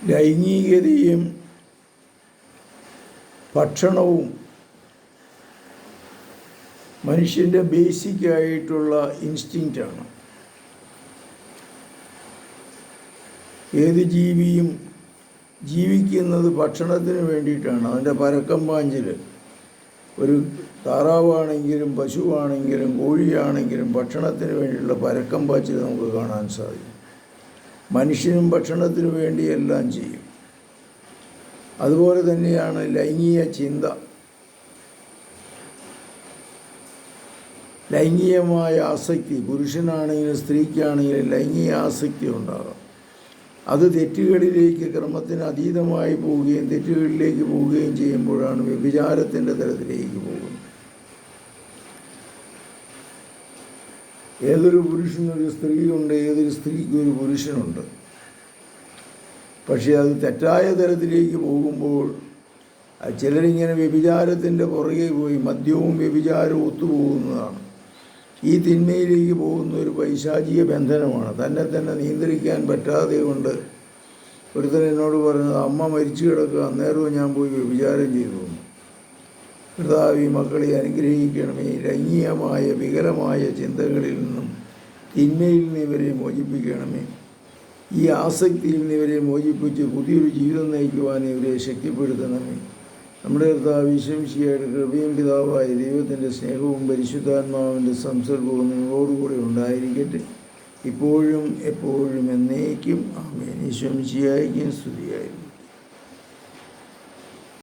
ലൈംഗികതയും ഭക്ഷണവും മനുഷ്യൻ്റെ ബേസിക്കായിട്ടുള്ള ഇൻസ്റ്റിങ്ക്റ്റാണ്. ഏത് ജീവിയും ജീവിക്കുന്നത് ഭക്ഷണത്തിന് വേണ്ടിയിട്ടാണ്. അതിൻ്റെ പരക്കം പാഞ്ചിൽ ഒരു താറാവാണെങ്കിലും പശുവാണെങ്കിലും കോഴിയാണെങ്കിലും ഭക്ഷണത്തിന് വേണ്ടിയുള്ള പരക്കം പാച്ചിൽ നമുക്ക് കാണാൻ സാധിക്കും. മനുഷ്യനും ഭക്ഷണത്തിന് വേണ്ടി എല്ലാം ചെയ്യും. അതുപോലെ തന്നെയാണ് ലൈംഗിക ചിന്ത. ലൈംഗികമായ ആസക്തി പുരുഷനാണെങ്കിലും സ്ത്രീക്കാണെങ്കിലും ലൈംഗിക ആസക്തി ഉണ്ടാകാം. അത് തെറ്റുകളിലേക്ക് ക്രമത്തിന് അതീതമായി പോവുകയും തെറ്റുകളിലേക്ക് പോവുകയും ചെയ്യുമ്പോഴാണ് വ്യഭിചാരത്തിൻ്റെ തലത്തിലേക്ക് പോകുന്നത്. ഏതൊരു പുരുഷനൊരു സ്ത്രീയുണ്ട്, ഏതൊരു സ്ത്രീക്ക് ഒരു പുരുഷനുണ്ട്. പക്ഷേ അത് തെറ്റായ തലത്തിലേക്ക് പോകുമ്പോൾ ചിലരിങ്ങനെ വ്യഭിചാരത്തിൻ്റെ പുറകെ പോയി മദ്യവും വ്യഭിചാരവും ഒത്തുപോകുന്നതാണ്. ഈ തിന്മയിലേക്ക് പോകുന്ന ഒരു പൈശാചിക ബന്ധനമാണ്. തന്നെ നിയന്ത്രിക്കാൻ പറ്റാതെ കൊണ്ട് ഒരുത്തൻ എന്നോട് പറഞ്ഞത്, അമ്മ മരിച്ചു കിടക്കുക, അന്നേരവും ഞാൻ പോയി വ്യഭിചാരം ചെയ്തു. കർത്താവേ, മക്കളെ അനുഗ്രഹിക്കണമേ. ലൈംഗികമായ വികലമായ ചിന്തകളിൽ നിന്നും തിന്മയിൽ നിന്ന് ഇവരെ മോചിപ്പിക്കണമേ. ഈ ആസക്തിയിൽ നിന്ന് ഇവരെ മോചിപ്പിച്ച് പുതിയൊരു ജീവിതം നയിക്കുവാൻ ഇവരെ ശക്തിപ്പെടുത്തണമേ. നമ്മുടെ കർത്താവ് ഈശോമിശിഹായുടെ കൃപയും പിതാവായ ദൈവത്തിൻ്റെ സ്നേഹവും പരിശുദ്ധാത്മാവിൻ്റെ സംസർഗവും നിങ്ങളോടുകൂടി ഉണ്ടായിരിക്കട്ടെ, ഇപ്പോഴും എപ്പോഴും എന്നേക്കും. ആമേൻ. ഈശോമിശിഹായ്ക്കും സ്തുതിയായിരിക്കും.